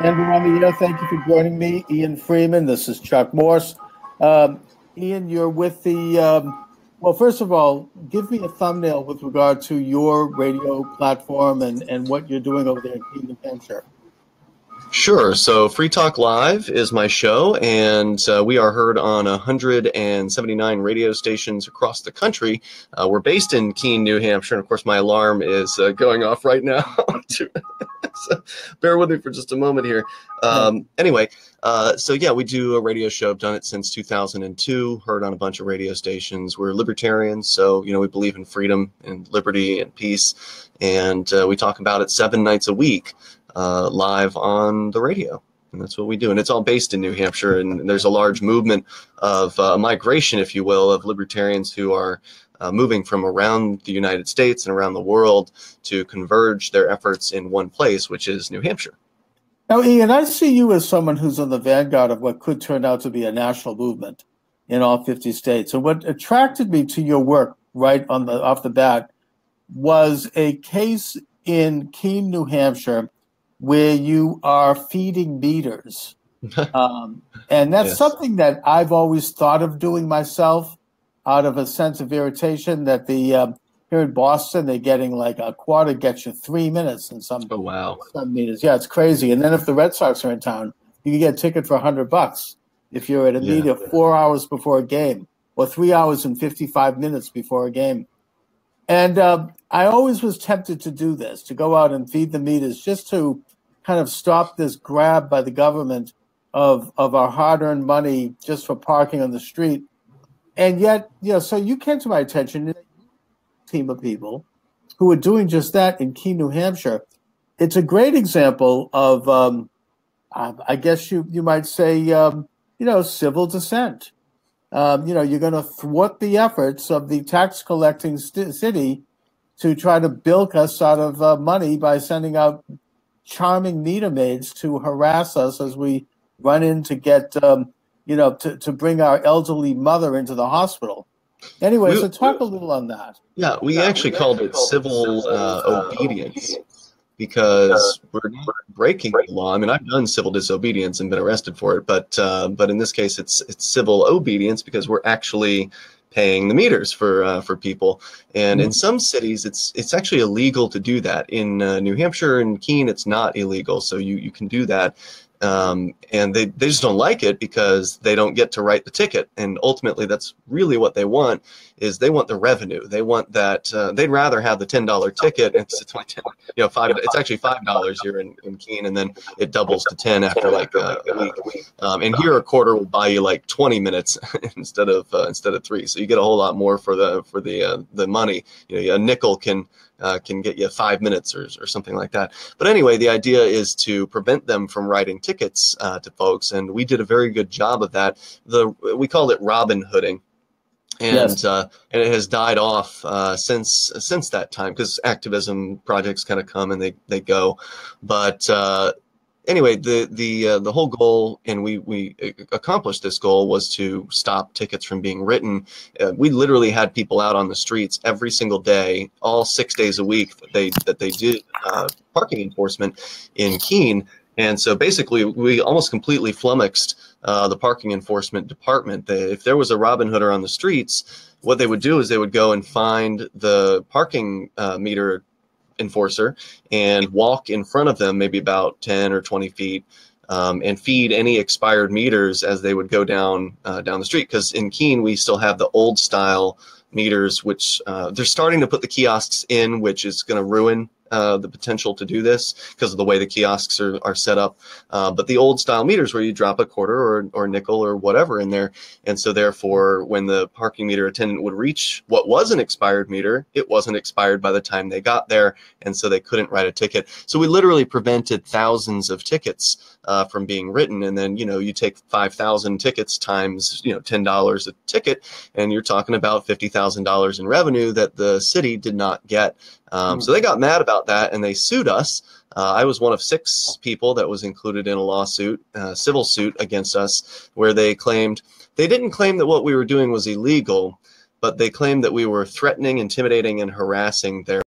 And we're on the air. Thank you for joining me, Ian Freeman. This is Chuck Morse. Ian, you're with the, well, first of all, give me a thumbnail with regard to your radio platform and what you're doing over there in Keene, New Hampshire. Sure. So Free Talk Live is my show, and we are heard on 179 radio stations across the country. We're based in Keene, New Hampshire, and of course my alarm is going off right now. So bear with me for just a moment here. Anyway, so yeah, we do a radio show. I've done it since 2002, heard on a bunch of radio stations. We're libertarians, so we believe in freedom and liberty and peace, and we talk about it 7 nights a week. Live on the radio, and that's what we do. And it's all based in New Hampshire, and there's a large movement of migration, if you will, of libertarians who are moving from around the United States and around the world to converge their efforts in one place, which is New Hampshire. Now, Ian, I see you as someone who's on the vanguard of what could turn out to be a national movement in all 50 states. And what attracted me to your work right off the bat was a case in Keene, New Hampshire, where you are feeding meters. And that's Yes. something that I've always thought of doing myself out of a sense of irritation that here in Boston, they're getting like a quarter gets you 3 minutes in some meters. Yeah, it's crazy. And then if the Red Sox are in town, you can get a ticket for $100 if you're at a meter 4 hours before a game or 3 hours and 55 minutes before a game. And I always was tempted to do this, to go out and feed the meters, just to kind of stop this grab by the government of our hard-earned money just for parking on the street. And yet, so you came to my attention, a team of people who are doing just that in Keene, New Hampshire. It's a great example of, I guess you might say, civil dissent. You're going to thwart the efforts of the tax-collecting city to try to bilk us out of money by sending out charming meter maids to harass us as we run in to get, to bring our elderly mother into the hospital. Anyway, so talk a little on that. Yeah, we actually called it civil obedience because we're not breaking the law. I mean, I've done civil disobedience and been arrested for it, but in this case, it's civil obedience because we're actually paying the meters for people. And in some cities, it's actually illegal to do that. In New Hampshire and Keene, it's not illegal, so you can do that. And they just don't like it because they don't get to write the ticket. And ultimately, that's really what they want, is they want the revenue. They want that, they'd rather have the $10 ticket. It's only 10, it's actually $5 here in Keene, and then it doubles to 10 after like a week. And here a quarter will buy you like 20 minutes instead of 3. So you get a whole lot more for the money. A nickel can get you 5 minutes or something like that. But anyway, the idea is to prevent them from writing tickets to folks, and we did a very good job of that. We called it Robin Hooding, and it has died off since that time, because activism projects kind of come and they go. But anyway, the whole goal, and we accomplished this goal, was to stop tickets from being written. We literally had people out on the streets every single day, all 6 days a week that they did parking enforcement in Keene. And so basically, we almost completely flummoxed the parking enforcement department. If there was a Robin Hooder on the streets, what they would do is they would go and find the parking meter enforcer and walk in front of them, maybe about 10 or 20 feet, and feed any expired meters as they would go down the street. Because in Keene, we still have the old style meters, which they're starting to put the kiosks in, which is going to ruin the potential to do this because of the way the kiosks are set up. But the old style meters where you drop a quarter or nickel or whatever in there. And so therefore, when the parking meter attendant would reach what was an expired meter, it wasn't expired by the time they got there. And so they couldn't write a ticket. So we literally prevented thousands of tickets from being written. And then, you take 5,000 tickets times, $10 a ticket, and you're talking about $50,000 in revenue that the city did not get. So they got mad about that and they sued us. I was one of 6 people that was included in a lawsuit, civil suit against us, where they didn't claim that what we were doing was illegal, but they claimed that we were threatening, intimidating, and harassing their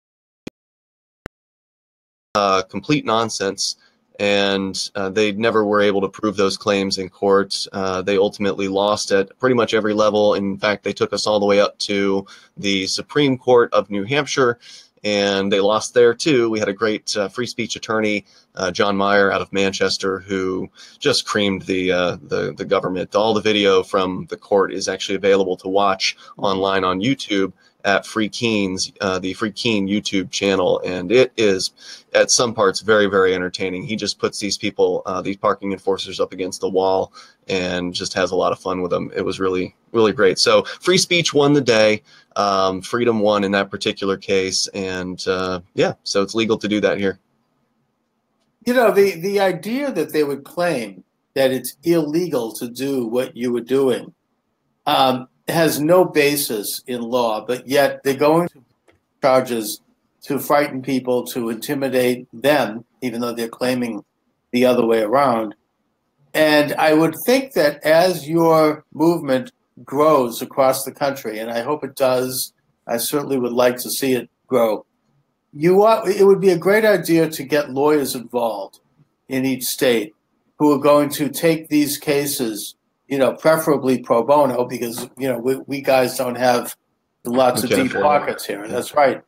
complete nonsense. and they never were able to prove those claims in court. They ultimately lost at pretty much every level. In fact, they took us all the way up to the Supreme Court of New Hampshire, and they lost there too. We had a great free speech attorney, John Meyer out of Manchester, who just creamed the government. All the video from the court is actually available to watch online on YouTube at Free Keens, the Free Keen YouTube channel, and it is at some parts very, very entertaining. He just puts these people, these parking enforcers, up against the wall and just has a lot of fun with them. It was really, really great. So free speech won the day. Freedom won in that particular case, and yeah, so it's legal to do that here. You know, the idea that they would claim that it's illegal to do what you were doing has no basis in law, but yet they're going to charges to frighten people, to intimidate them, even though they're claiming the other way around. And I would think that as your movement grows across the country, and I hope it does, I certainly would like to see it grow, it would be a great idea to get lawyers involved in each state who are going to take these cases, you know, preferably pro bono, because, you know, we guys don't have lots of deep pockets here, and that's right.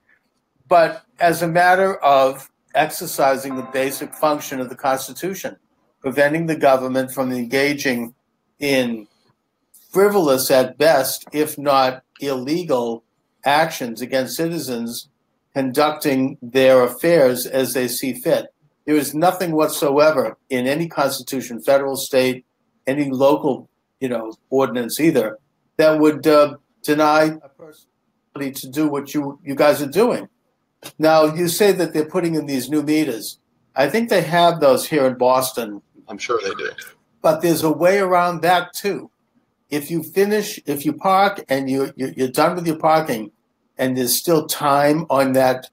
But as a matter of exercising the basic function of the Constitution, preventing the government from engaging in frivolous at best, if not illegal, actions against citizens conducting their affairs as they see fit. There is nothing whatsoever in any constitution, federal, state, any local, you know, ordinance either, that would deny a person to do what you guys are doing. Now, you say that they're putting in these new meters. I think they have those here in Boston. I'm sure they do. But there's a way around that too. If you park and you're done with your parking, and there's still time on that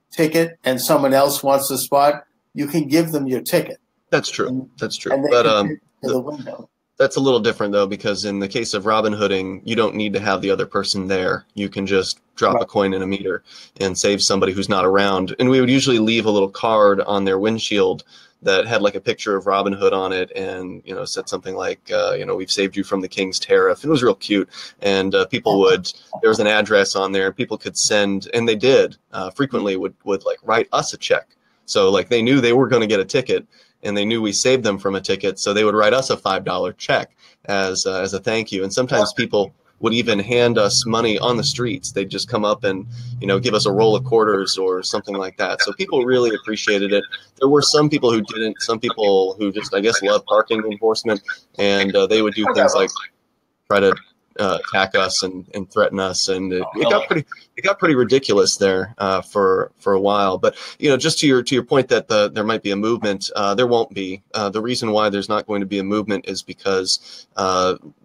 ticket, and someone else wants the spot, you can give them your ticket. That's true. That's true. But the window. That's a little different though, because in the case of Robin Hooding, you don't need to have the other person there. You can just drop a coin in a meter and save somebody who's not around. And we would usually leave a little card on their windshield that had like a picture of Robin Hood on it, and, you know, said something like, you know, we've saved you from the king's tariff. It was real cute. And people there was an address on there. People could send, and they did frequently would like write us a check. So like they knew they were going to get a ticket, and they knew we saved them from a ticket, so they would write us a $5 check as a thank you. And sometimes people would even hand us money on the streets. They'd just come up and, you know, give us a roll of quarters or something like that. So people really appreciated it. There were some people who didn't, some people who just, I guess, love parking enforcement, and they would do things like try to attack us and threaten us, and it got pretty ridiculous there for a while. But, you know, just to your point that there might be a movement, there won't be. The reason why there's not going to be a movement is because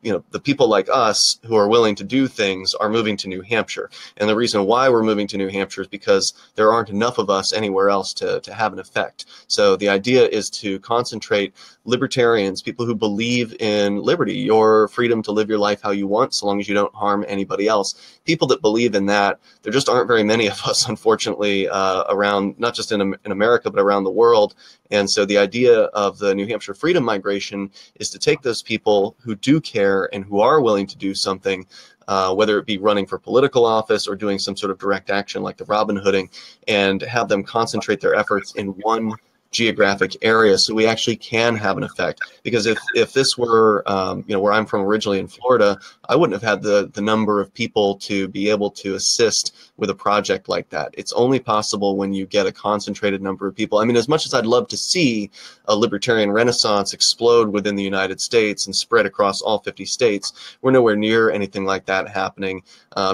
you know, the people like us who are willing to do things are moving to New Hampshire, and the reason why we're moving to New Hampshire is because there aren't enough of us anywhere else to have an effect. So the idea is to concentrate libertarians, people who believe in liberty, your freedom to live your life how you want, so long as you don't harm anybody else. People that believe in that, there just aren't very many of us, unfortunately, around, not just in America, but around the world. And so the idea of the New Hampshire Freedom Migration is to take those people who do care and who are willing to do something, whether it be running for political office or doing some sort of direct action like the Robin Hooding, and have them concentrate their efforts in one geographic area, so we actually can have an effect. Because if this were you know, where I'm from originally in Florida, I wouldn't have had the number of people to be able to assist with a project like that. It's only possible when you get a concentrated number of people. I mean, as much as I'd love to see a libertarian renaissance explode within the United States and spread across all 50 states, we're nowhere near anything like that happening,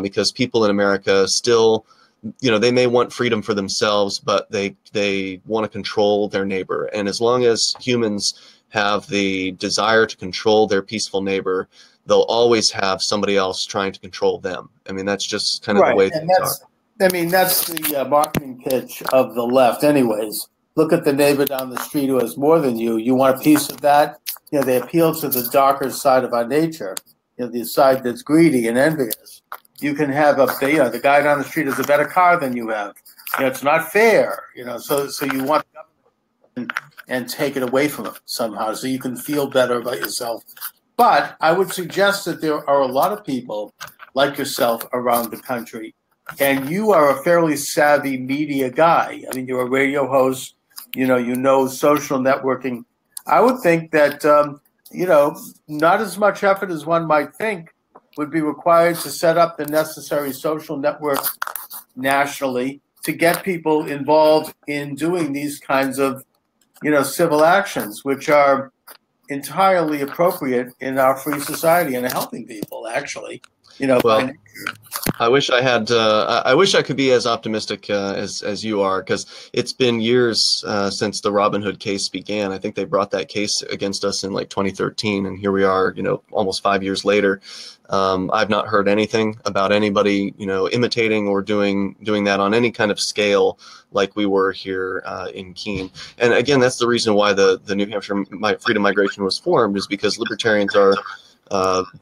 because people in America still, you know, they may want freedom for themselves, but they want to control their neighbor. And as long as humans have the desire to control their peaceful neighbor, they'll always have somebody else trying to control them. I mean, that's just kind of the way things are. I mean, that's the marketing pitch of the left anyways. Look at the neighbor down the street who has more than you. You want a piece of that? You know, they appeal to the darker side of our nature, you know, the side that's greedy and envious. You can have the guy down the street has a better car than you have. You know, it's not fair. You know, so you want the government and take it away from them somehow so you can feel better about yourself. But I would suggest that there are a lot of people like yourself around the country, and you are a fairly savvy media guy. I mean, you're a radio host, you know social networking. I would think that, not as much effort as one might think would be required to set up the necessary social network nationally to get people involved in doing these kinds of, civil actions, which are entirely appropriate in our free society and helping people, actually. Well, I wish I had. I wish I could be as optimistic as you are, because it's been years since the Robin Hood case began. I think they brought that case against us in like 2013, and here we are, almost 5 years later. I've not heard anything about anybody, imitating or doing that on any kind of scale like we were here in Keene. And again, that's the reason why the New Hampshire Freedom Migration was formed, is because libertarians are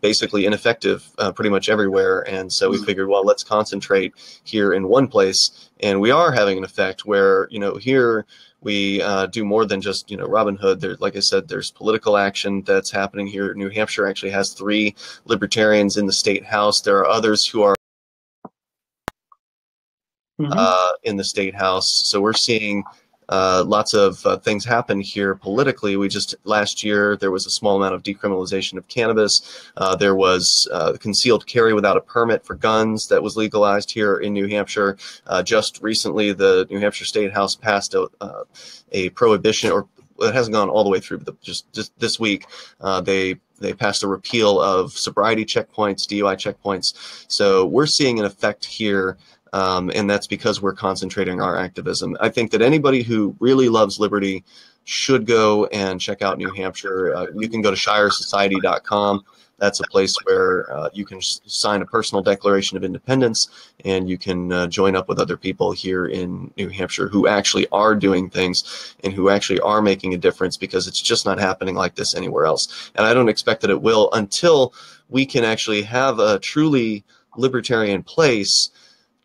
basically ineffective pretty much everywhere. And so we figured, well, let's concentrate here in one place. And we are having an effect where, here we do more than just, Robin Hood. There, like I said, there's political action that's happening here. New Hampshire actually has 3 libertarians in the state house. There are others who are in the state house. So we're seeing lots of things happen here politically. Last year, there was a small amount of decriminalization of cannabis. There was concealed carry without a permit for guns that was legalized here in New Hampshire. Just recently, the New Hampshire State House passed a prohibition, or it hasn't gone all the way through, but just this week, they passed a repeal of sobriety checkpoints, DUI checkpoints. So we're seeing an effect here. And that's because we're concentrating our activism. I think that anybody who really loves liberty should go and check out New Hampshire. You can go to shiresociety.com. That's a place where you can sign a personal declaration of independence, and you can join up with other people here in New Hampshire who actually are doing things and who actually are making a difference, because it's just not happening like this anywhere else. And I don't expect that it will until we can actually have a truly libertarian place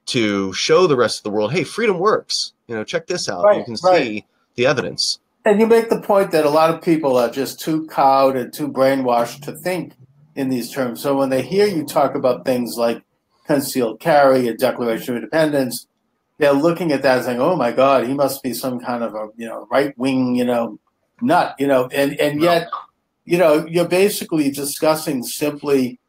to show the rest of the world, hey, freedom works. Check this out. Right, you can see the evidence. And you make the point that a lot of people are just too cowed and too brainwashed to think in these terms. So when they hear you talk about things like concealed carry, a Declaration of Independence, they're looking at that and saying, oh my God, he must be some kind of a right-wing, nut, and yet, you're basically discussing simply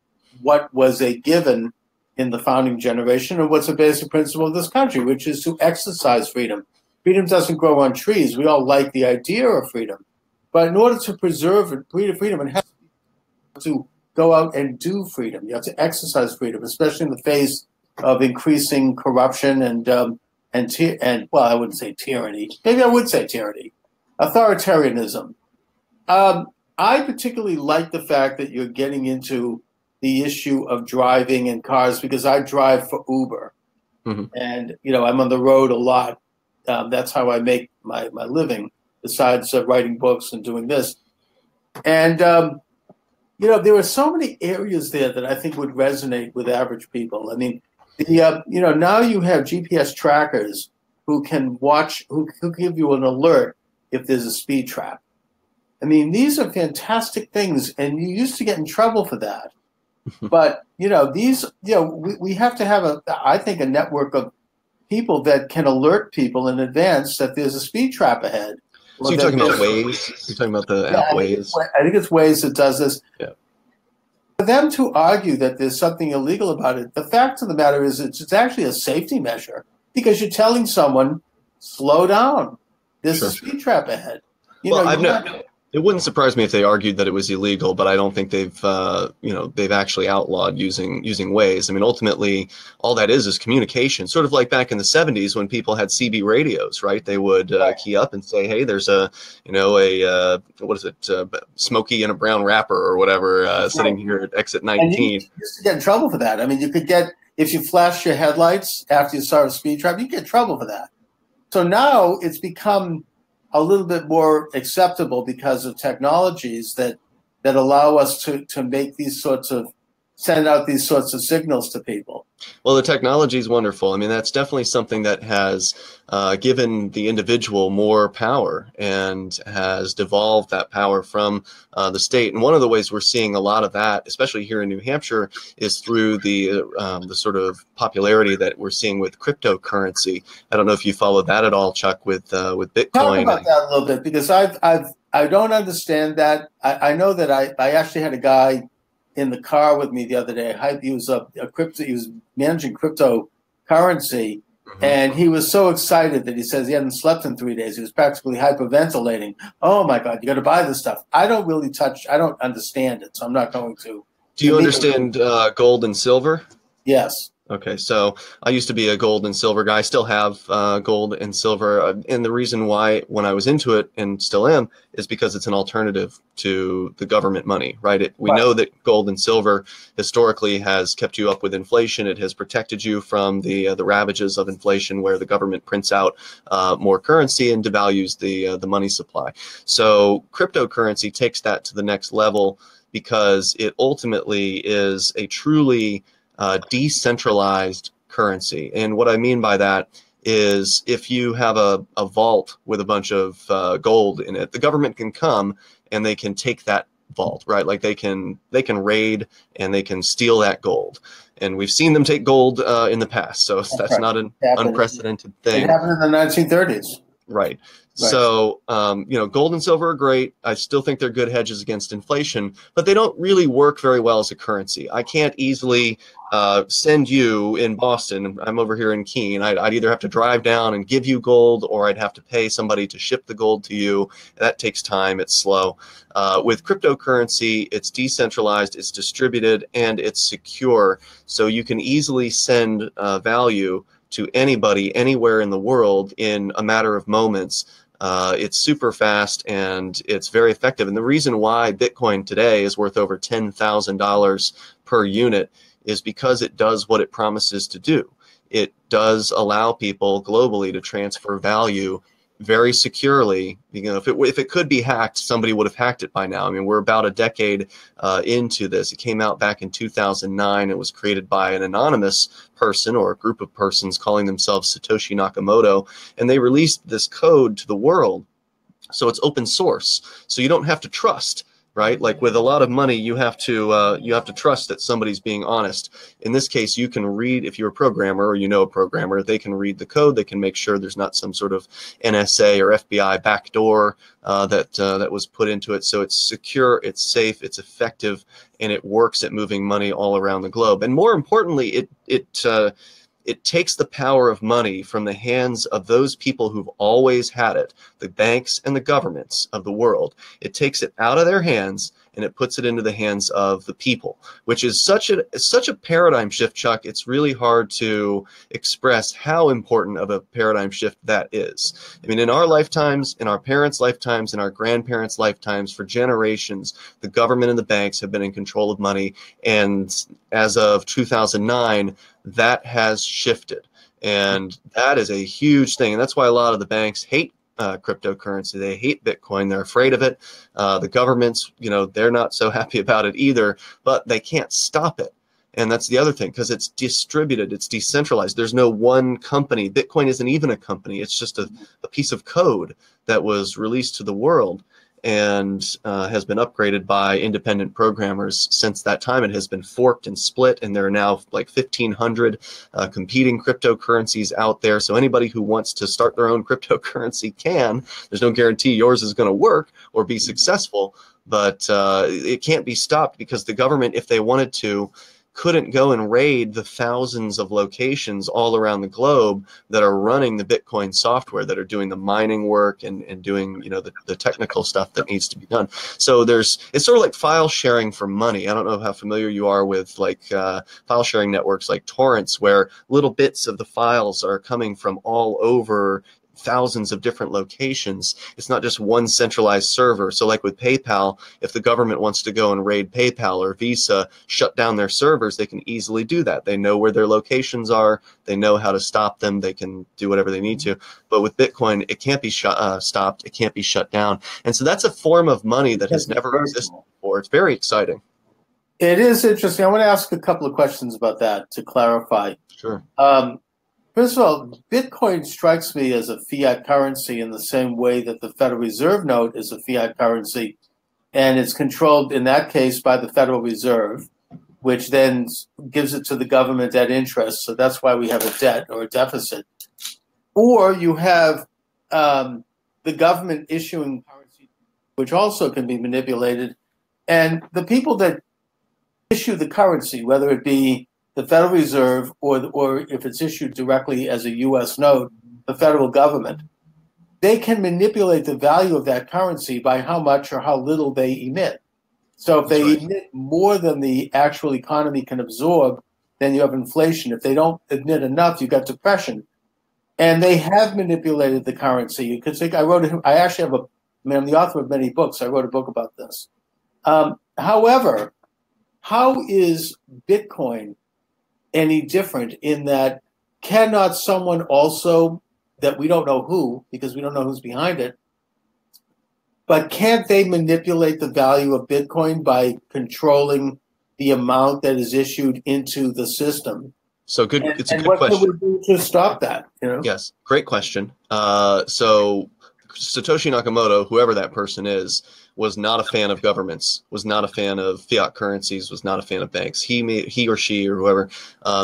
what was a given in the founding generation, and what's a basic principle of this country, which is to exercise freedom. Freedom doesn't grow on trees. We all like the idea of freedom, but in order to preserve freedom, it has to go out and do freedom. You have to exercise freedom, especially in the face of increasing corruption and well, I wouldn't say tyranny. Maybe I would say tyranny, authoritarianism. I particularly like the fact that you're getting into the issue of driving in cars, because I drive for Uber, and I'm on the road a lot. That's how I make my living, besides writing books and doing this. And there are so many areas there that I think would resonate with average people. I mean, now you have GPS trackers who can watch, who give you an alert if there's a speed trap. I mean, these are fantastic things, and you used to get in trouble for that. But, we have to have I think a network of people that can alert people in advance that there's a speed trap ahead. So you're talking about Waze? You're talking about the app Waze? I think it's Waze that does this. Yeah. For them to argue that there's something illegal about it, the fact of the matter is it's actually a safety measure, because you're telling someone, slow down. There's a speed trap ahead. It wouldn't surprise me if they argued that it was illegal, but I don't think they've actually outlawed using Waze. I mean, ultimately, all that is communication. Sort of like back in the 70s when people had CB radios, right? They would key up and say, "Hey, there's what is it, Smokey in a brown wrapper or whatever, sitting here at exit 19." And you used to get in trouble for that. I mean, you could get, if you flashed your headlights after you saw a speed trap, you get in trouble for that. So now it's become a little bit more acceptable because of technologies that allow us to make these sorts of send out these sorts of signals to people. Well, the technology is wonderful. I mean, that's definitely something that has given the individual more power and has devolved that power from the state. And one of the ways we're seeing a lot of that, especially here in New Hampshire, is through the sort of popularity that we're seeing with cryptocurrency. I don't know if you follow that at all, Chuck, with Bitcoin. Talk about that a little bit, because I don't understand that. I know that I actually had a guy in the car with me the other day. He was he was managing cryptocurrency, and he was so excited that he says he hadn't slept in 3 days. He was practically hyperventilating. Oh my God, you got to buy this stuff. I don't understand it, so I'm not going to. Do you understand gold and silver? Yes. Okay, so I used to be a gold and silver guy. I still have gold and silver, and the reason why, when I was into it and still am, is because it's an alternative to the government money, right? We know that gold and silver historically has kept you up with inflation. It has protected you from the ravages of inflation, where the government prints out more currency and devalues the money supply. So cryptocurrency takes that to the next level, because it ultimately is a truly decentralized currency. And what I mean by that is, if you have a vault with a bunch of gold in it, the government can come and they can take that vault, right? Like they can raid and they can steal that gold. And we've seen them take gold in the past, so that's not an unprecedented thing. It happened in the 1930s. Right. So, you know, gold and silver are great. I still think they're good hedges against inflation, but they don't really work very well as a currency. I can't easily send you in Boston. I'm over here in Keene. I'd either have to drive down and give you gold, or I'd have to pay somebody to ship the gold to you. That takes time. It's slow. With cryptocurrency, it's decentralized, it's distributed, and it's secure. So you can easily send value to anybody anywhere in the world in a matter of moments. It's super fast and it's very effective. And the reason why Bitcoin today is worth over $10,000 per unit is because it does what it promises to do. It does allow people globally to transfer value very securely. You know, if it could be hacked, somebody would have hacked it by now. I mean, we're about a decade into this. It came out back in 2009. It was created by an anonymous person, or a group of persons calling themselves Satoshi Nakamoto, and they released this code to the world. So it's open source. So you don't have to trust, right? Like with a lot of money, you have to trust that somebody's being honest. In this case, you can read, if you're a programmer or you know a programmer, they can read the code. They can make sure there's not some sort of NSA or FBI backdoor that was put into it. So it's secure, it's safe, it's effective, and it works at moving money all around the globe. And more importantly, it takes the power of money from the hands of those people who've always had it, the banks and the governments of the world. It takes it out of their hands and it puts it into the hands of the people, which is such a paradigm shift, Chuck. It's really hard to express how important of a paradigm shift that is. I mean, in our lifetimes, in our parents' lifetimes, in our grandparents' lifetimes, for generations, the government and the banks have been in control of money. And as of 2009, that has shifted. And that is a huge thing. And that's why a lot of the banks hate cryptocurrency. They hate Bitcoin. They're afraid of it. The governments, you know, they're not so happy about it either, but they can't stop it. And that's the other thing, because it's distributed, it's decentralized. There's no one company. Bitcoin isn't even a company. It's just a piece of code that was released to the world and has been upgraded by independent programmers since that time. It has been forked and split, and there are now like 1,500 competing cryptocurrencies out there. So anybody who wants to start their own cryptocurrency can. There's no guarantee yours is going to work or be successful, but it can't be stopped, because the government, if they wanted to, couldn't go and raid the thousands of locations all around the globe that are running the Bitcoin software, that are doing the mining work and doing, you know, the technical stuff that needs to be done. So it's sort of like file sharing for money. I don't know how familiar you are with like file sharing networks like torrents, where little bits of the files are coming from all over thousands of different locations. It's not just one centralized server. So like with PayPal, if the government wants to go and raid PayPal or Visa, shut down their servers, they can easily do that. They know where their locations are. They know how to stop them. They can do whatever they need to. But with Bitcoin, it can't be stopped. It can't be shut down. And so that's a form of money that has never existed before. It's very exciting. It is interesting. I want to ask a couple of questions about that to clarify. Sure. First of all, Bitcoin strikes me as a fiat currency in the same way that the Federal Reserve note is a fiat currency, and it's controlled in that case by the Federal Reserve, which then gives it to the government at interest. So that's why we have a debt or a deficit. Or you have the government issuing currency, which also can be manipulated. And the people that issue the currency, whether it be the Federal Reserve or if it's issued directly as a U.S. note, the federal government, they can manipulate the value of that currency by how much or how little they emit. So if they emit more than the actual economy can absorb, then you have inflation. If they don't emit enough, you've got depression. And they have manipulated the currency. You could think I'm the author of many books. I wrote a book about this. However, how is Bitcoin any different in that cannot someone also, that we don't know who, because we don't know who's behind it, but can't they manipulate the value of Bitcoin by controlling the amount that is issued into the system? So good. It's a good what question. What can we do to stop that? You know? Yes, great question. So Satoshi Nakamoto, whoever that person is, was not a fan of governments, was not a fan of fiat currencies, was not a fan of banks. He or she or whoever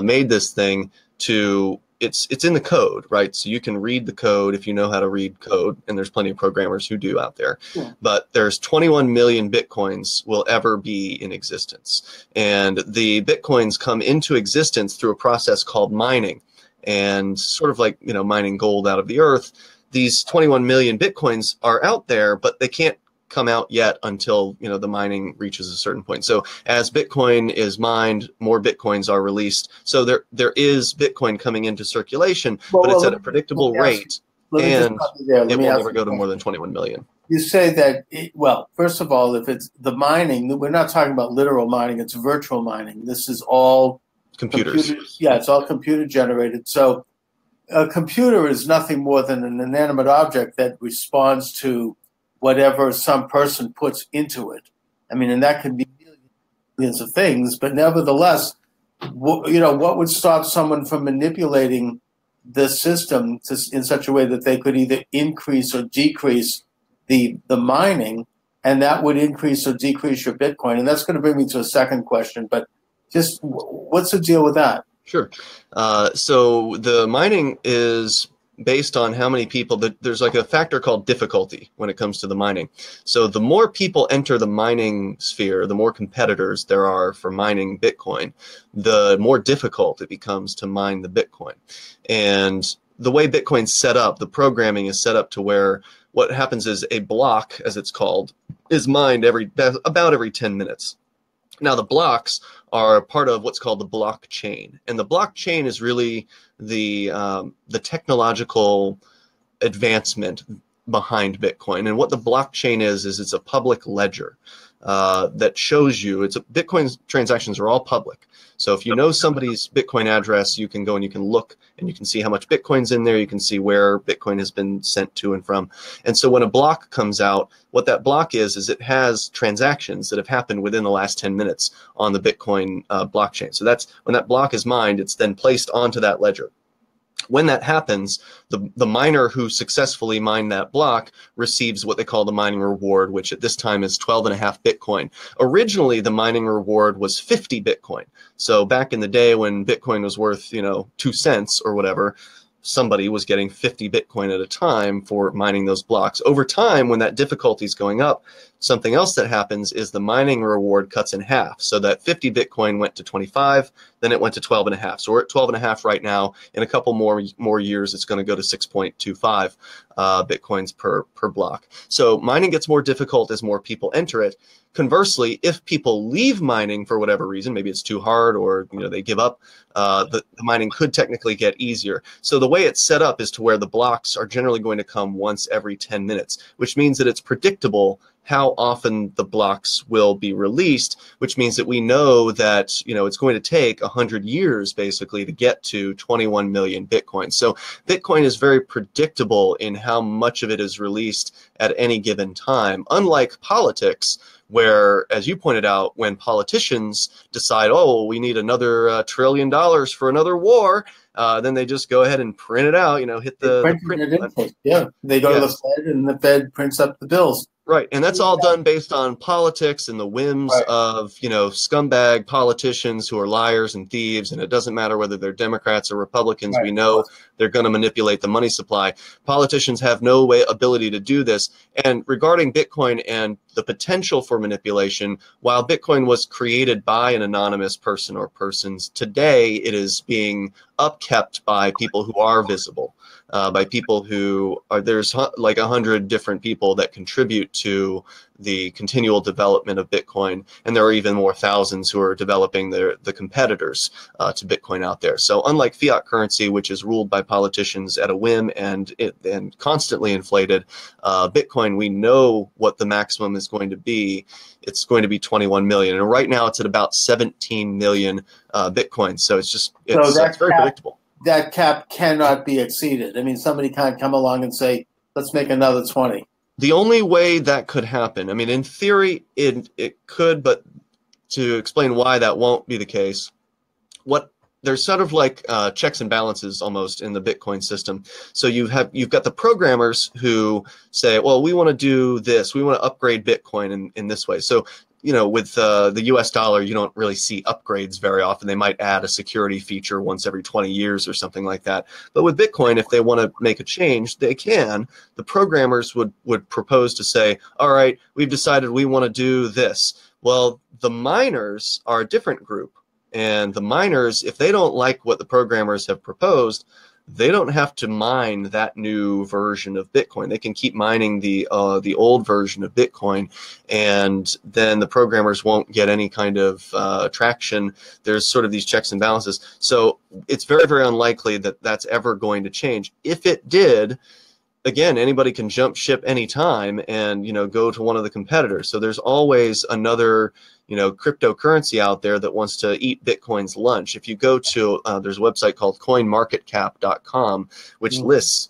made this thing to. It's in the code, right? So you can read the code if you know how to read code, and there's plenty of programmers who do out there. Yeah. But there's 21 million Bitcoins will ever be in existence. And the Bitcoins come into existence through a process called mining. And sort of like, mining gold out of the earth, these 21 million Bitcoins are out there, but they can't come out yet until the mining reaches a certain point. So as Bitcoin is mined, more Bitcoins are released. So there is Bitcoin coming into circulation, but it's at a predictable rate, and it will never go to more than 21 million. You say that, first of all, if it's the mining, we're not talking about literal mining, it's virtual mining. This is all computers. Yeah, it's all computer generated. So a computer is nothing more than an inanimate object that responds to whatever some person puts into it. I mean, and that can be millions of things, but nevertheless, what would stop someone from manipulating the system in such a way that they could either increase or decrease the mining, and that would increase or decrease your Bitcoin? And that's going to bring me to a second question, but just what's the deal with that? Sure. So the mining is based on how many people, there's like a factor called difficulty when it comes to the mining. So the more people enter the mining sphere, the more competitors there are for mining Bitcoin, the more difficult it becomes to mine the Bitcoin. And the way Bitcoin's set up, the programming is set up to where what happens is a block, as it's called, is mined about every 10 minutes. Now, the blocks are part of what's called the blockchain, and the blockchain is really the technological advancement behind Bitcoin. And what the blockchain is it's a public ledger that shows you Bitcoin's transactions are all public. So if you know somebody's Bitcoin address, you can go and you can look and you can see how much Bitcoin's in there. You can see where Bitcoin has been sent to and from. And so when a block comes out, what that block is it has transactions that have happened within the last 10 minutes on the Bitcoin blockchain. So that's when that block is mined, it's then placed onto that ledger. When that happens, the miner who successfully mined that block receives what they call the mining reward, which at this time is 12.5 Bitcoin. Originally, the mining reward was 50 Bitcoin. So back in the day when Bitcoin was worth, 2 cents or whatever, somebody was getting 50 Bitcoin at a time for mining those blocks. Over time, when that difficulty is going up, something else that happens is the mining reward cuts in half. So that 50 Bitcoin went to 25, then it went to 12.5. So we're at 12.5 right now. In a couple more years, it's going to go to 6.25 Bitcoins per block. So mining gets more difficult as more people enter it. Conversely, if people leave mining for whatever reason, maybe it's too hard or they give up, the mining could technically get easier. So the way it's set up is to where the blocks are generally going to come once every 10 minutes, which means that it's predictable how often the blocks will be released, which means that we know that it's going to take 100 years basically to get to 21 million Bitcoin. So Bitcoin is very predictable in how much of it is released at any given time, unlike politics, where, as you pointed out, when politicians decide, oh, we need another $1 trillion for another war, then they just go ahead and print it out, hit the print button. Yeah, they go to the Fed, and the Fed prints up the bills. Right, and that's all done based on politics and the whims of, scumbag politicians who are liars and thieves, and it doesn't matter whether they're Democrats or Republicans. We know they're going to manipulate the money supply. Politicians have no ability to do this. And regarding Bitcoin and the potential for manipulation, while Bitcoin was created by an anonymous person or persons, today it is being upkept by people who are visible. By people who are, there's like 100 different people that contribute to the continual development of Bitcoin, and there are even more thousands who are developing the competitors to Bitcoin out there. So unlike fiat currency, which is ruled by politicians at a whim and constantly inflated, Bitcoin, we know what the maximum is going to be. It's going to be 21 million, and right now it's at about 17 million Bitcoin. So it's very predictable. That cap cannot be exceeded. I mean, somebody can't come along and say, let's make another 20. The only way that could happen, I mean, in theory, it could, but to explain why that won't be the case, there's sort of like checks and balances almost in the Bitcoin system. So you've got the programmers who say, well, we want to do this, we want to upgrade Bitcoin in this way. So with the US dollar, you don't really see upgrades very often. They might add a security feature once every 20 years or something like that. But with Bitcoin, if they want to make a change, they can. The programmers would propose to say, all right, we've decided we want to do this. Well, the miners are a different group. And the miners, if they don't like what the programmers have proposed, they don't have to mine that new version of Bitcoin. They can keep mining the old version of Bitcoin, and then the programmers won't get any kind of traction. There's sort of these checks and balances. So it's very, very unlikely that that's ever going to change. If it did, again, anybody can jump ship anytime and go to one of the competitors. So there's always another cryptocurrency out there that wants to eat Bitcoin's lunch. If you go to there's a website called coinmarketcap.com, which lists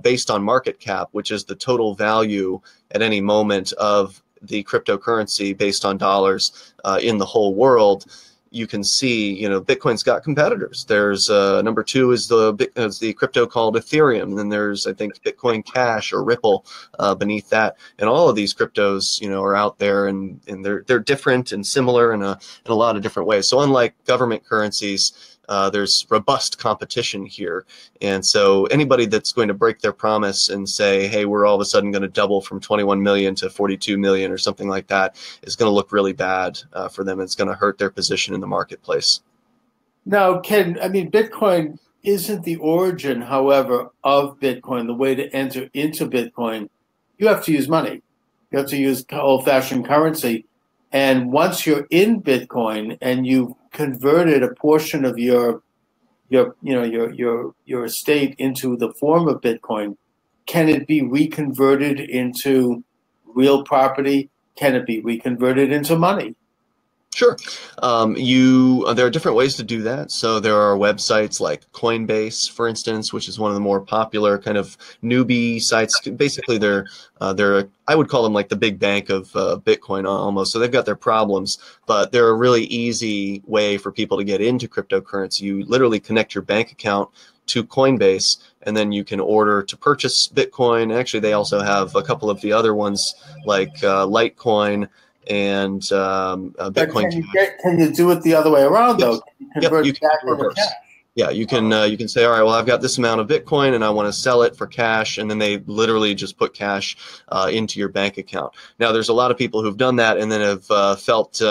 based on market cap, which is the total value at any moment of the cryptocurrency based on dollars in the whole world. You can see, Bitcoin's got competitors. There's number 2 is the crypto called Ethereum. And then there's, I think, Bitcoin Cash or Ripple beneath that. And all of these cryptos, are out there, and they're different and similar in a lot of different ways. So unlike government currencies, there's robust competition here. And so anybody that's going to break their promise and say, hey, we're all of a sudden going to double from 21 million to 42 million or something like that is going to look really bad for them. It's going to hurt their position in the marketplace. Now, Bitcoin isn't the origin, however, of Bitcoin. The way to enter into Bitcoin, you have to use money. You have to use old-fashioned currency. And once you're in Bitcoin and you've converted a portion of your estate into the form of Bitcoin, can it be reconverted into real property? Can it be reconverted into money? Sure. There are different ways to do that. So there are websites like Coinbase, for instance, which is one of the more popular kind of newbie sites. Basically, they're I would call them like the big bank of Bitcoin almost. So they've got their problems, but they're a really easy way for people to get into cryptocurrency. You literally connect your bank account to Coinbase, and then you can order to purchase Bitcoin. Actually, they also have a couple of the other ones like Litecoin and Bitcoin. Can you do it the other way around, though? Can you convert it back into cash? Yeah, you can say, all right, well, I've got this amount of Bitcoin and I want to sell it for cash, and then they literally just put cash into your bank account. Now, there's a lot of people who've done that and then have felt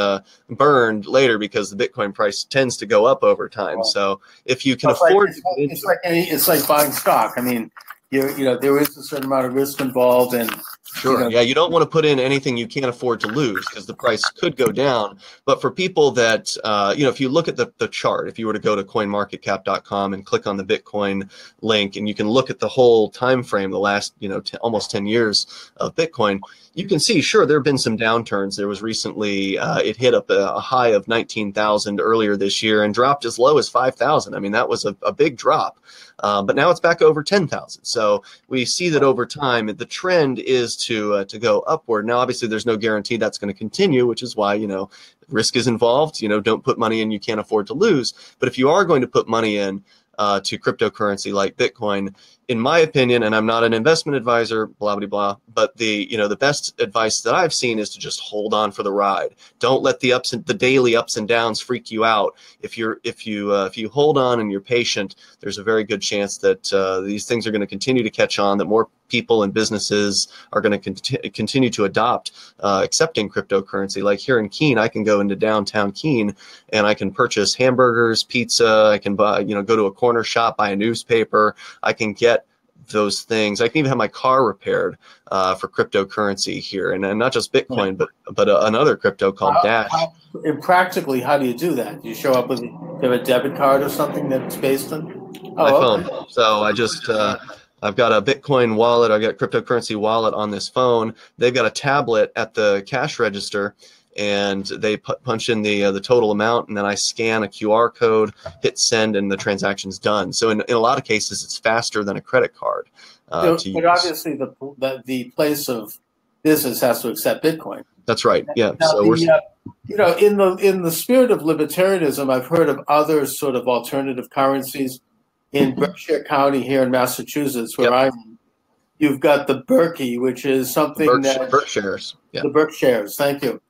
burned later because the Bitcoin price tends to go up over time. So if you can afford, it's like buying stock. I mean, there is a certain amount of risk involved, and sure. Yeah, you don't want to put in anything you can't afford to lose because the price could go down. But for people that, if you look at the chart, if you were to go to coinmarketcap.com and click on the Bitcoin link, and you can look at the whole time frame, the last, almost 10 years of Bitcoin, you can see, sure, there have been some downturns. There was recently, it hit up a high of 19,000 earlier this year and dropped as low as 5,000. I mean, that was a big drop. But now it's back over 10,000. So we see that over time, the trend is to go upward. Now, obviously, there's no guarantee that's going to continue, which is why, you know, risk is involved. You know, don't put money in you can't afford to lose. But if you are going to put money in to cryptocurrency like Bitcoin, in my opinion, and I'm not an investment advisor, blah, blah, blah, but the best advice that I've seen is to just hold on for the ride. Don't let the daily ups and downs freak you out. If you hold on and you're patient, there's a very good chance that these things are going to continue to catch on, that more people and businesses are going to continue to adopt accepting cryptocurrency. Like here in Keene, I can go into downtown Keene and I can purchase hamburgers, pizza. I can buy, go to a corner shop, buy a newspaper. I can get those things. I can even have my car repaired for cryptocurrency here, and not just Bitcoin, but another crypto called Dash. And practically, how do you do that? Do you show up with you have a debit card or something that's based on my phone? So I just I've got a Bitcoin wallet. I've got a cryptocurrency wallet on this phone. They've got a tablet at the cash register, and they punch in the total amount, and then I scan a QR code, hit send, and the transaction's done. So in a lot of cases, it's faster than a credit card. But obviously, the place of business has to accept Bitcoin. That's right. Yeah. Now, so in the spirit of libertarianism, I've heard of other sort of alternative currencies. In Berkshire County here in Massachusetts, where I'm in, you've got the Berkey, which is something that Berkshires. Yeah. The Berkshires. Thank you.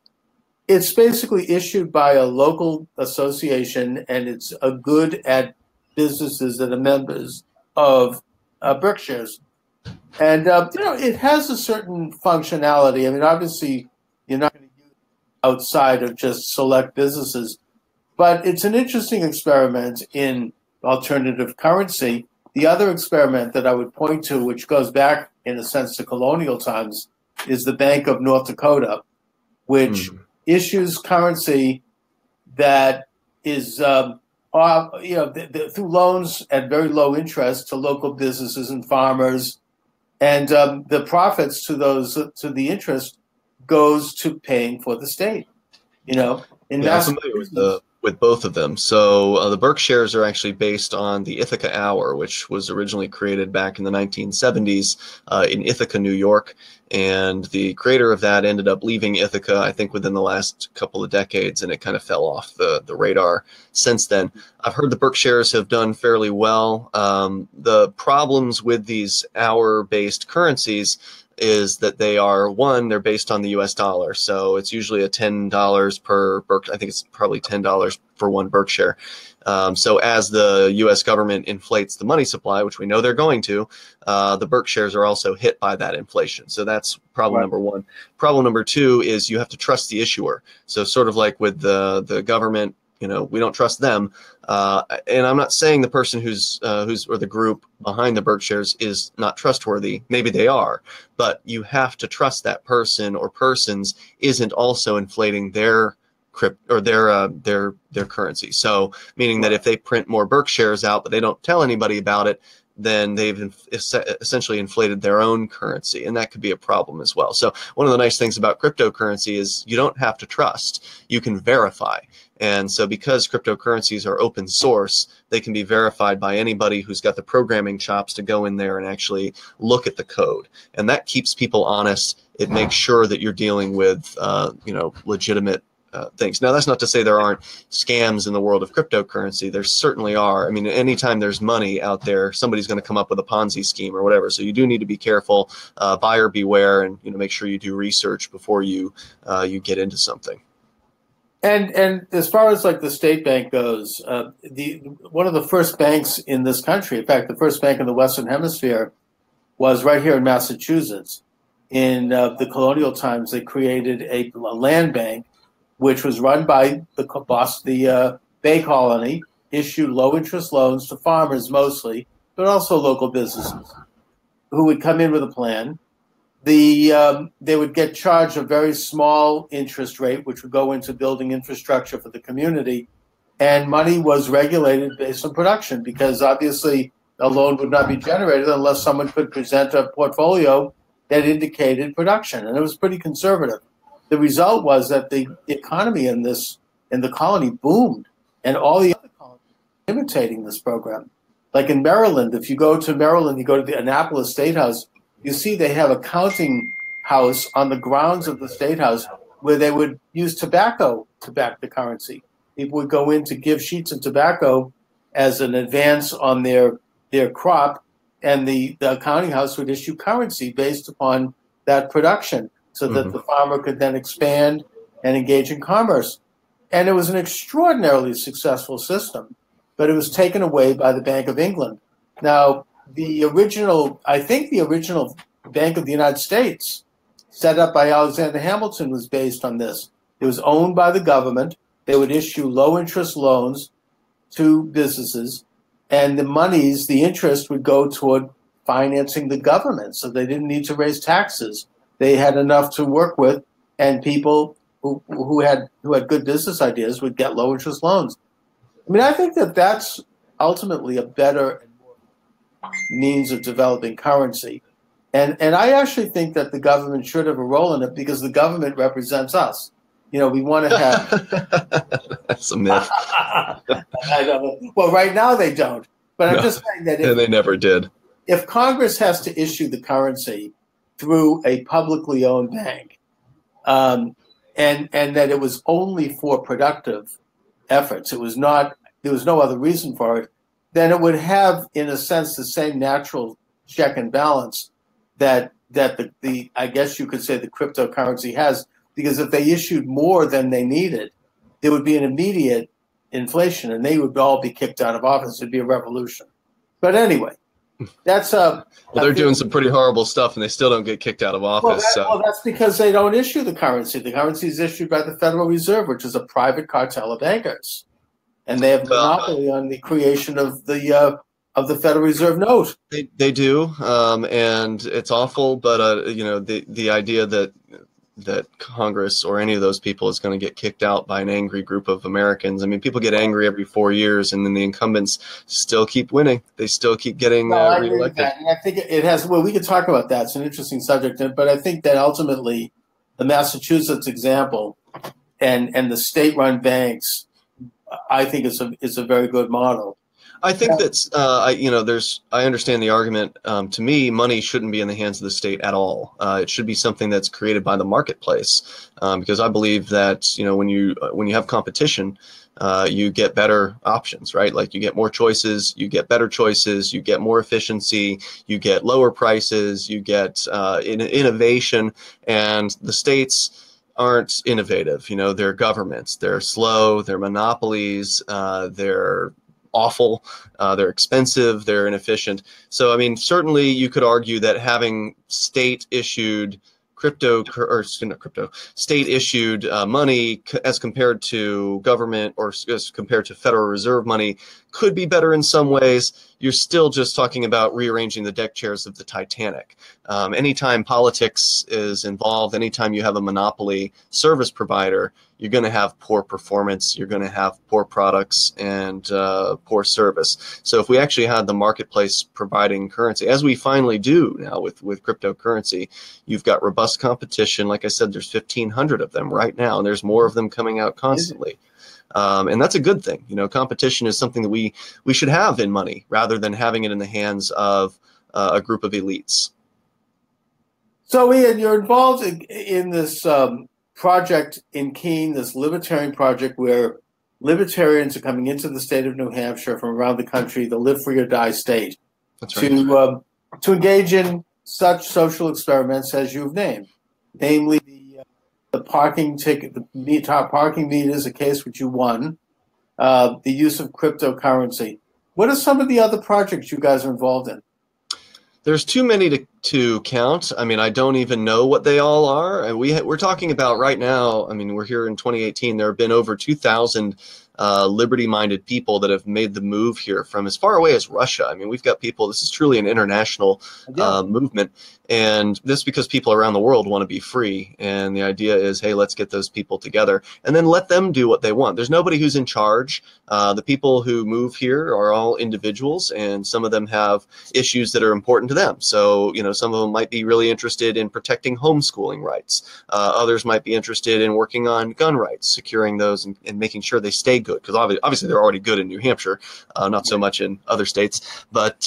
It's basically issued by a local association, and it's a good at businesses that are members of Berkshires. And, it has a certain functionality. I mean, obviously, you're not going to use it outside of just select businesses, but it's an interesting experiment in alternative currency. The other experiment that I would point to, which goes back, in a sense, to colonial times, is the Bank of North Dakota, which issues currency that is, through loans at very low interest to local businesses and farmers, and the profits to the interest goes to paying for the state. I'm familiar with both of them. So the Berkshires are actually based on the Ithaca Hour, which was originally created back in the 1970s in Ithaca, New York. And the creator of that ended up leaving Ithaca, I think, within the last couple of decades, and it kind of fell off the radar since then. I've heard the Berkshires have done fairly well. The problems with these hour-based currencies is that they're based on the US dollar. So it's usually a $10 per Berkshire. I think it's probably $10 for one Berkshire. So as the US government inflates the money supply, which we know they're going to, the Berkshires are also hit by that inflation. So that's problem number one. Problem number two is you have to trust the issuer. So sort of like with the government, we don't trust them. And I'm not saying the person who's or the group behind the Berkshires is not trustworthy. Maybe they are, but you have to trust that person or persons isn't also inflating their their currency. So meaning that if they print more Berkshires out, but they don't tell anybody about it, then they've essentially inflated their own currency, and that could be a problem as well. So one of the nice things about cryptocurrency is you don't have to trust, you can verify. And so because cryptocurrencies are open source, they can be verified by anybody who's got the programming chops to go in there and actually look at the code. And that keeps people honest. It makes sure that you're dealing with legitimate things. Now, that's not to say there aren't scams in the world of cryptocurrency. There certainly are. I mean, anytime there's money out there, somebody's going to come up with a Ponzi scheme or whatever. So you do need to be careful, buyer beware, and make sure you do research before you get into something. And as far as like the state bank goes, one of the first banks in this country, in fact, the first bank in the Western Hemisphere, was right here in Massachusetts. In the colonial times, they created a land bank, which was run by the Bay Colony, issued low-interest loans to farmers mostly, but also local businesses who would come in with a plan. They would get charged a very small interest rate, which would go into building infrastructure for the community, and money was regulated based on production, because obviously a loan would not be generated unless someone could present a portfolio that indicated production, and it was pretty conservative. The result was that the economy in the colony boomed, and all the other colonies were imitating this program. Like in Maryland, if you go to Maryland, you go to the Annapolis State House, you see they have a counting house on the grounds of the State House where they would use tobacco to back the currency. People would go in to give sheets of tobacco as an advance on their crop, and the accounting house would issue currency based upon that production so that the farmer could then expand and engage in commerce. And it was an extraordinarily successful system, but it was taken away by the Bank of England. Now, I think the original Bank of the United States, set up by Alexander Hamilton, was based on this. It was owned by the government. They would issue low-interest loans to businesses, and the interest would go toward financing the government, so they didn't need to raise taxes. They had enough to work with, and people who had good business ideas would get low-interest loans. I mean, I think that that's ultimately a better and more means of developing currency. And I actually think that the government should have a role in it because the government represents us. You know, we want to have... That's a myth. I don't know. Well, right now they don't. But I'm just saying that they never did. If Congress has to issue the currency through a publicly owned bank, and that it was only for productive efforts, there was no other reason for it, then it would have, in a sense, the same natural check and balance that the I guess you could say the cryptocurrency has, because if they issued more than they needed, there would be an immediate inflation, and they would all be kicked out of office. It'd be a revolution. But anyway, that's well, they're doing some pretty horrible stuff, and they still don't get kicked out of office. Well, that's because they don't issue the currency. The currency is issued by the Federal Reserve, which is a private cartel of bankers, and they have a monopoly on the creation of the Federal Reserve note. They do, and it's awful. But you know, the idea that Congress or any of those people is going to get kicked out by an angry group of Americans. I mean, people get angry every 4 years, and then the incumbents still keep winning. They still keep getting reelected. And I think it has. Well, we could talk about that. It's an interesting subject, but I think that ultimately, the Massachusetts example and the state-run banks, I think is a very good model. I think that's, I understand the argument. To me, money shouldn't be in the hands of the state at all. It should be something that's created by the marketplace, because I believe that, you know, when you have competition, you get better options, right? Like you get more choices, you get better choices, you get more efficiency, you get lower prices, you get innovation, and the states aren't innovative. You know, they're governments, they're slow, they're monopolies, they're awful, they're expensive, they're inefficient. So, I mean, certainly you could argue that having state-issued state-issued money as compared to government or as compared to Federal Reserve money could be better in some ways. You're still just talking about rearranging the deck chairs of the Titanic. Anytime politics is involved, anytime you have a monopoly service provider, you're going to have poor performance, you're going to have poor products, and poor service. So if we actually had the marketplace providing currency, as we finally do now with cryptocurrency, you've got robust competition. Like I said, there's 1,500 of them right now, and there's more of them coming out constantly. And that's a good thing. You know, competition is something that we should have in money rather than having it in the hands of a group of elites. So, Ian, you're involved in this project in Keene, this Libertarian project where Libertarians are coming into the state of New Hampshire from around the country, the Live Free or Die state, that's right, to engage in such social experiments as you've named, namely the parking ticket, the top parking meters, a case which you won, the use of cryptocurrency. What are some of the other projects you guys are involved in? There's too many to count. I mean, I don't even know what they all are. And we're talking about right now, I mean, we're here in 2018. There have been over 2,000 liberty-minded people that have made the move here from as far away as Russia. I mean, we've got people, this is truly an international movement. And this is because people around the world want to be free. And the idea is, hey, let's get those people together and then let them do what they want. There's nobody who's in charge. The people who move here are all individuals, and some of them have issues that are important to them. So, you know, some of them might be really interested in protecting homeschooling rights. Others might be interested in working on gun rights, securing those and making sure they stay good. Because obviously they're already good in New Hampshire, not so much in other states. But,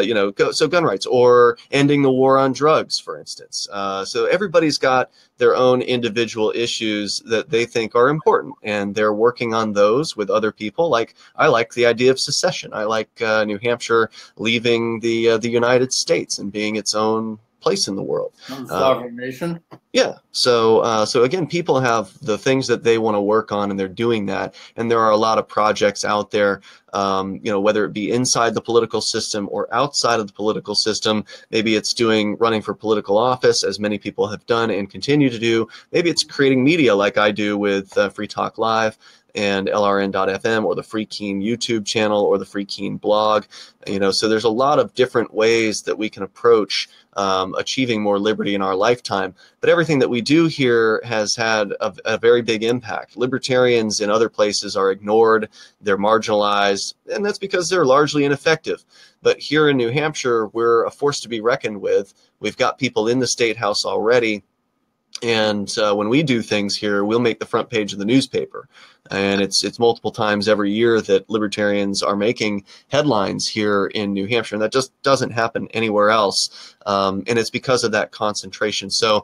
you know, so gun rights or ending the war on drugs, for instance. So everybody's got their own individual issues that they think are important, and they're working on those with other people. Like, I like the idea of secession. I like New Hampshire leaving the United States and being its own place in the world. Sovereign nation. Yeah. So again, people have the things that they want to work on, and they're doing that. And there are a lot of projects out there, you know, whether it be inside the political system or outside of the political system. Maybe it's running for political office, as many people have done and continue to do. Maybe it's creating media like I do with Free Talk Live and LRN.FM, or the Free Keen YouTube channel, or the Free Keen blog. You know, so there's a lot of different ways that we can approach achieving more liberty in our lifetime. But everything that we do here has had a very big impact. Libertarians in other places are ignored, they're marginalized, and that's because they're largely ineffective. But here in New Hampshire, we're a force to be reckoned with. We've got people in the State House already. And when we do things here, we'll make the front page of the newspaper. And it's multiple times every year that libertarians are making headlines here in New Hampshire. And that just doesn't happen anywhere else. And it's because of that concentration. So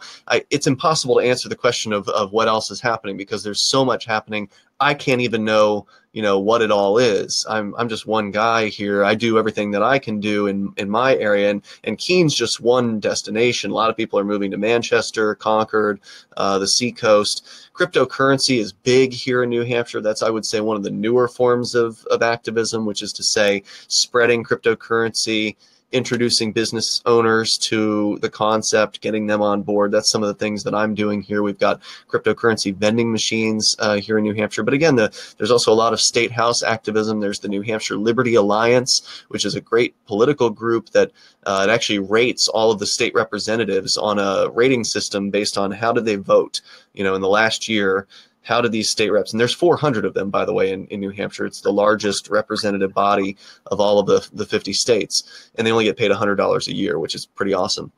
it's impossible to answer the question of what else is happening, because there's so much happening. I can't even know, you know, what it all is. I'm just one guy here. I do everything that I can do in my area, and Keene's just one destination. A lot of people are moving to Manchester, Concord, the Seacoast. Cryptocurrency is big here in New Hampshire. That's, I would say, one of the newer forms of activism, which is to say spreading cryptocurrency, introducing business owners to the concept, getting them on board. That's some of the things that I'm doing here. We've got cryptocurrency vending machines here in New Hampshire. But again, there's also a lot of state house activism. There's the New Hampshire Liberty Alliance, which is a great political group that it actually rates all of the state representatives on a rating system based on how did they vote, you know, in the last year. How do these state reps, and there's 400 of them, by the way, in New Hampshire. It's the largest representative body of all of the 50 states, and they only get paid $100 a year, which is pretty awesome.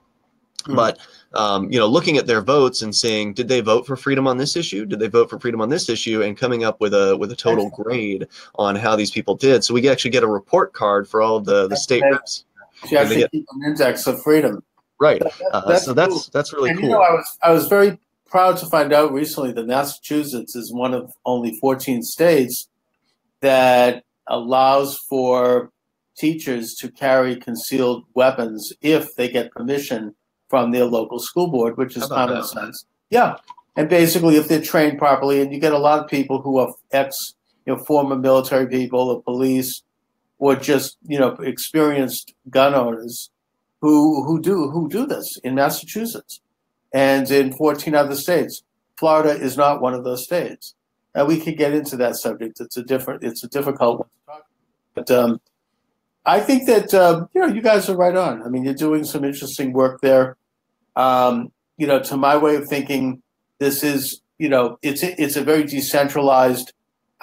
But, you know, looking at their votes and saying, did they vote for freedom on this issue? Did they vote for freedom on this issue? And coming up with a total grade on how these people did. So we actually get a report card for all of the state reps. You actually keep an index of freedom. Right. So that's really cool. You know, I was very proud to find out recently that Massachusetts is one of only 14 states that allows for teachers to carry concealed weapons if they get permission from their local school board, which is common sense. Yeah. And basically, if they're trained properly, and you get a lot of people who are former military people or police, or just, you know, experienced gun owners who do this in Massachusetts. And in 14 other states. Florida is not one of those states. And we could get into that subject. It's a difficult one to talk about. But I think that, you know, you guys are right on. I mean, you're doing some interesting work there. You know, to my way of thinking, this is, you know, it's a very decentralized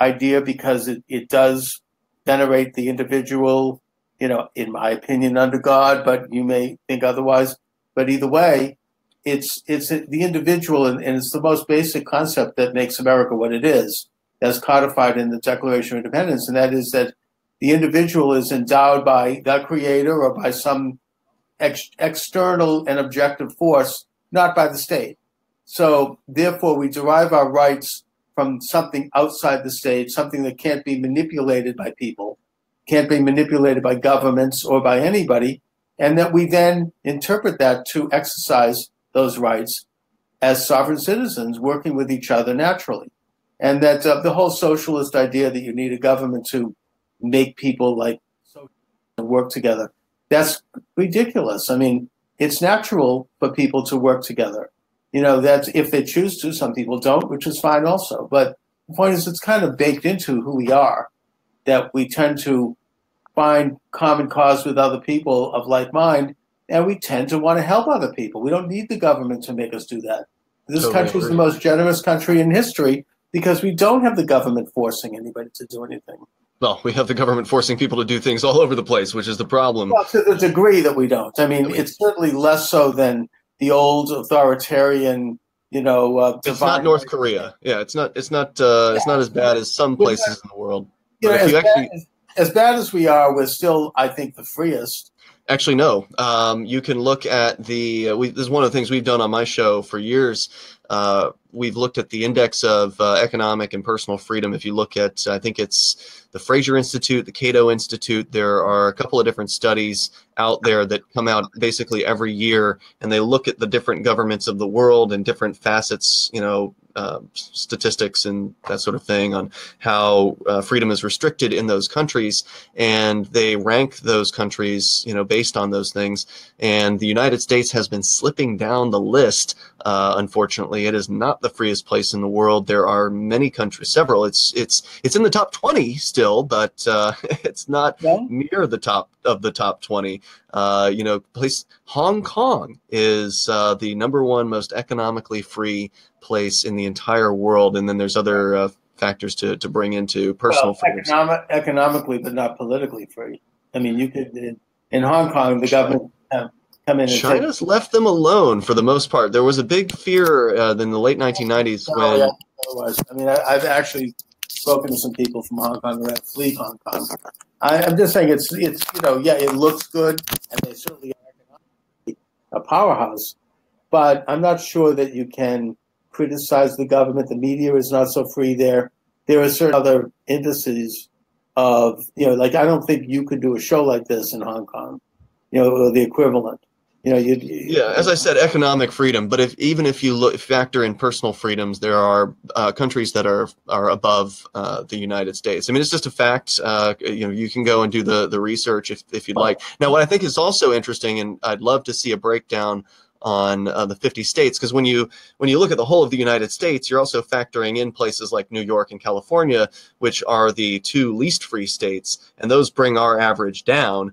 idea, because it does venerate the individual, you know, in my opinion, under God, but you may think otherwise. But either way, it's the individual, and it's the most basic concept that makes America what it is, as codified in the Declaration of Independence, and that is that the individual is endowed by the Creator or by some external and objective force, not by the state. So therefore, we derive our rights from something outside the state, something that can't be manipulated by people, can't be manipulated by governments or by anybody, and that we then interpret that to exercise those rights as sovereign citizens working with each other naturally. And that the whole socialist idea that you need a government to make people like work together, that's ridiculous. I mean, it's natural for people to work together. You know, that's if they choose to. Some people don't, which is fine also. But The point is, it's kind of baked into who we are, that we tend to find common cause with other people of like mind, and we tend to want to help other people. We don't need the government to make us do that. This country is the most generous country in history because we don't have the government forcing anybody to do anything. Well, we have the government forcing people to do things all over the place, which is the problem. Well, to the degree that we don't. I mean, it's certainly less so than the old authoritarian, it's not North Korea. Yeah, it's not it's not as bad as some places in the world. As bad as we are, we're still, I think, the freest. Actually, no. You can look at this is one of the things we've done on my show for years. We've looked at the index of economic and personal freedom. If you look at, I think it's the Fraser Institute, the Cato Institute, there are a couple of different studies out there that come out basically every year, and they look at the different governments of the world and different facets, statistics and that sort of thing on how freedom is restricted in those countries, and they rank those countries, based on those things. And the United States has been slipping down the list. Unfortunately, it is not the freest place in the world. There are many countries, several. It's in the top 20 still, but it's not near the top of the top 20. Hong Kong is the #1 most economically free place in the entire world, and then there's other factors to bring into personal freedom. Economically, but not politically free. I mean, you could in Hong Kong, the government come in. China's left them alone for the most part. There was a big fear in the late 1990s when. Yeah, otherwise, I mean, I've actually spoken to some people from Hong Kong who have to flee Hong Kong. I'm just saying it's it looks good, and they certainly are a powerhouse, but I'm not sure that you can criticize the government. The media is not so free there. There are certain other indices of, I don't think you could do a show like this in Hong Kong, or the equivalent. As I said, economic freedom. But even if you factor in personal freedoms, there are countries that are above the United States. I mean, it's just a fact. You can go and do the research if you'd like. Now, what I think is also interesting, and I'd love to see a breakdown on the 50 states, because when you look at the whole of the United States, you're also factoring in places like New York and California, which are the 2 least free states, and those bring our average down.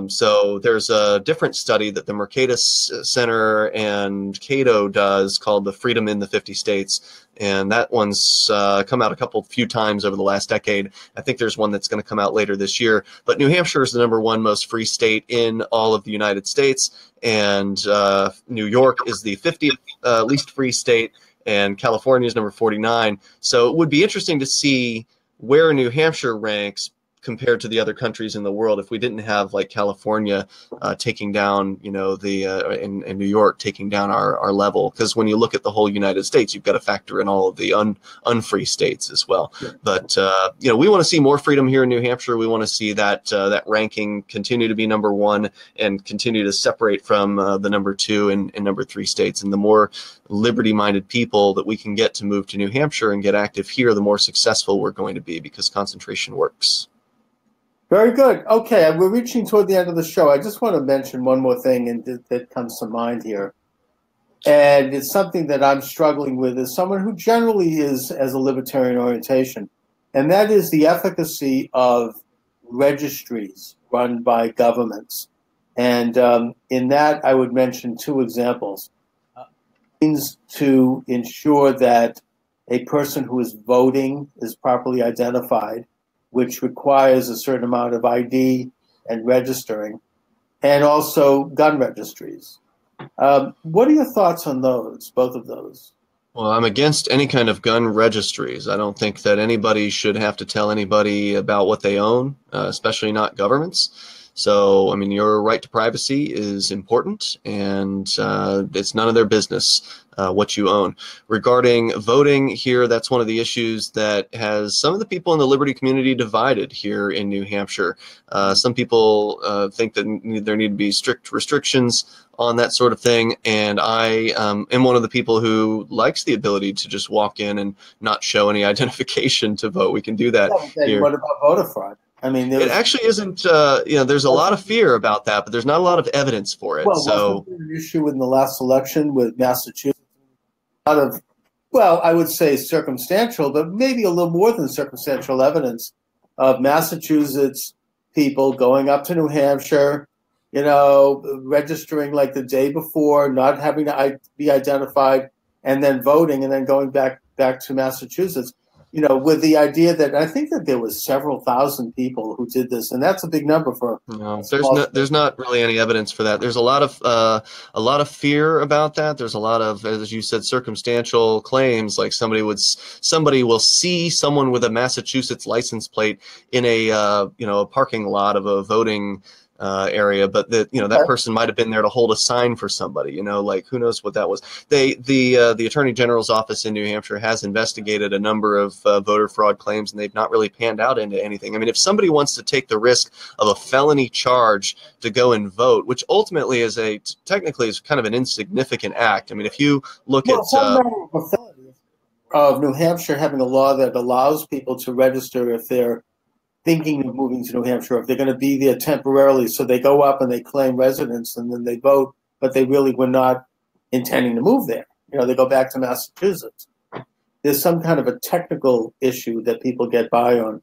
So there's a different study that the Mercatus Center and Cato does called the Freedom in the 50 States, and that one's come out a few times over the last decade. I think there's one that's going to come out later this year. But New Hampshire is the #1 most free state in all of the United States, and New York is the 50th least free state, and California is number 49. So it would be interesting to see where New Hampshire ranks compared to the other countries in the world if we didn't have like California taking down, and New York taking down our level. Because when you look at the whole United States, you've got to factor in all of the unfree states as well. Yeah. But we want to see more freedom here in New Hampshire. We want to see that ranking continue to be #1 and continue to separate from the #2 and #3 states. And the more liberty-minded people that we can get to move to New Hampshire and get active here, the more successful we're going to be, because concentration works. Very good. Okay, we're reaching toward the end of the show. I just want to mention one more thing that comes to mind here. And it's something that I'm struggling with as someone who generally is as a libertarian orientation. And that is the efficacy of registries run by governments. And in that, I would mention 2 examples. Means to ensure that a person who is voting is properly identified, which requires a certain amount of ID and registering, and also gun registries. What are your thoughts on those, both of those? Well, I'm against any kind of gun registries. I don't think that anybody should have to tell anybody about what they own, especially not governments. So, I mean, your right to privacy is important, and it's none of their business what you own. Regarding voting here, that's one of the issues that has some of the people in the liberty community divided here in New Hampshire. Some people think that there need to be strict restrictions on that sort of thing, and I am one of the people who likes the ability to just walk in and not show any identification to vote. We can do that here. What about voter fraud? I mean, it actually isn't, there's a lot of fear about that, but there's not a lot of evidence for it. Well, wasn't there an issue in the last election with Massachusetts? A lot of well, I would say circumstantial, but maybe a little more than circumstantial evidence of Massachusetts people going up to New Hampshire, registering like the day before, not having to be identified, and then voting, and then going back to Massachusetts, with the idea that I think that there was several thousand people who did this, and that's a big number for. No, there's not really any evidence for that. There's a lot of fear about that. There's a lot of, as you said, circumstantial claims, like somebody will see someone with a Massachusetts license plate in a parking lot of a voting area, but that person might have been there to hold a sign for somebody, like who knows what that was. The Attorney General's office in New Hampshire has investigated a number of voter fraud claims, and they've not really panned out into anything. I mean, if somebody wants to take the risk of a felony charge to go and vote, which ultimately technically is kind of an insignificant act. I mean, if you look at of New Hampshire having a law that allows people to register if they're thinking of moving to New Hampshire, if they're going to be there temporarily. So they go up and they claim residence and then they vote, but they really were not intending to move there. They go back to Massachusetts. There's some kind of a technical issue that people get by on.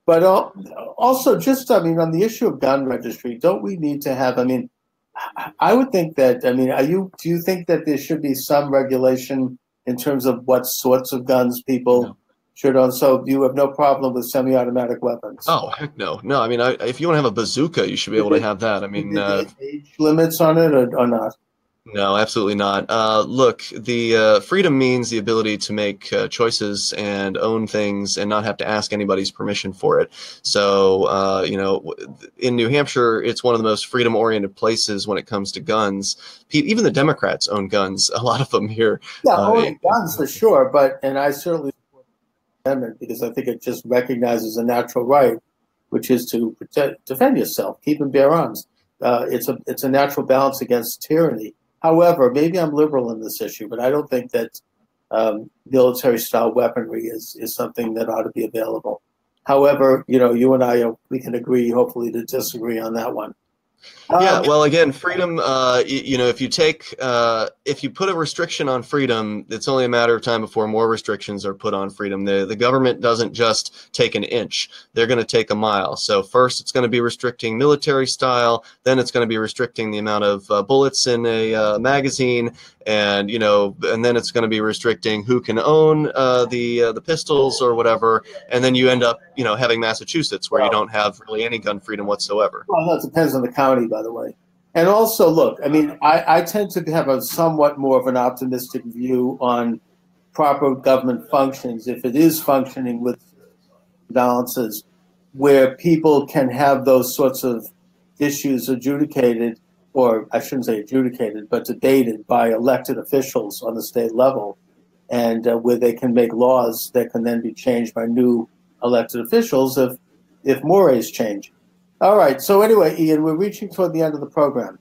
But also on the issue of gun registry, don't we need to have, I would think that, do you think that there should be some regulation in terms of what sorts of guns people should own? So you have no problem with semi-automatic weapons? Oh, heck no. No, if you want to have a bazooka, you should be able to have that. Age limits on it or not? No, absolutely not. Look, the freedom means the ability to make choices and own things and not have to ask anybody's permission for it. So, in New Hampshire, it's one of the most freedom-oriented places when it comes to guns. Even the Democrats own guns, a lot of them here. Yeah, owning guns for sure, and I certainly support the amendment because I think it just recognizes a natural right, which is to defend yourself, keep and bear arms. It's a natural balance against tyranny. However, maybe I'm liberal in this issue, but I don't think that military-style weaponry is something that ought to be available. However, you and I, we can agree, hopefully, to disagree on that one. Yeah, well, again, freedom, if you put a restriction on freedom, it's only a matter of time before more restrictions are put on freedom. The government doesn't just take an inch. They're going to take a mile. So first it's going to be restricting military style, then it's going to be restricting the amount of bullets in a magazine, and then it's going to be restricting who can own the pistols or whatever, and then you end up having Massachusetts where you don't have really any gun freedom whatsoever. Well, that depends on the county, by the way. And also, look, I tend to have a somewhat more of an optimistic view on proper government functions if it is functioning with balances where people can have those sorts of issues adjudicated, or I shouldn't say adjudicated, but debated by elected officials on the state level, and where they can make laws that can then be changed by new elected officials if mores change. All right. So anyway, Ian, we're reaching toward the end of the program.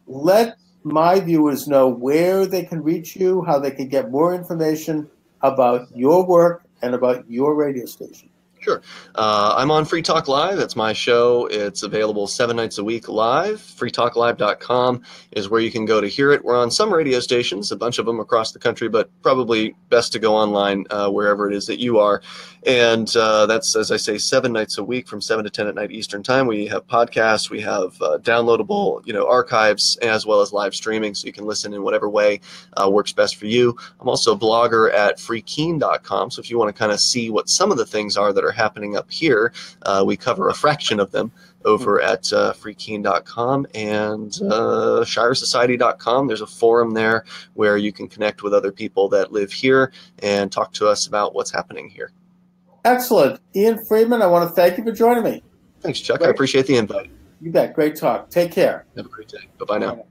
Let my viewers know where they can reach you, how they can get more information about your work and about your radio station. Sure. I'm on Free Talk Live. That's my show. It's available 7 nights a week live. freetalklive.com is where you can go to hear it. We're on some radio stations, a bunch of them across the country, but probably best to go online wherever it is that you are. And that's, as I say, 7 nights a week from 7 to 10 at night Eastern Time. We have podcasts. We have downloadable, archives, as well as live streaming, so you can listen in whatever way works best for you. I'm also a blogger at freekeen.com, so if you want to kind of see what some of the things are that are happening up here, we cover a fraction of them over at freekeen.com and shiresociety.com. There's a forum there where you can connect with other people that live here and talk to us about what's happening here. Excellent. Ian Freeman, I want to thank you for joining me. Thanks, Chuck. Great. I appreciate the invite. You bet. Great talk. Take care. Have a great day. Bye-bye now.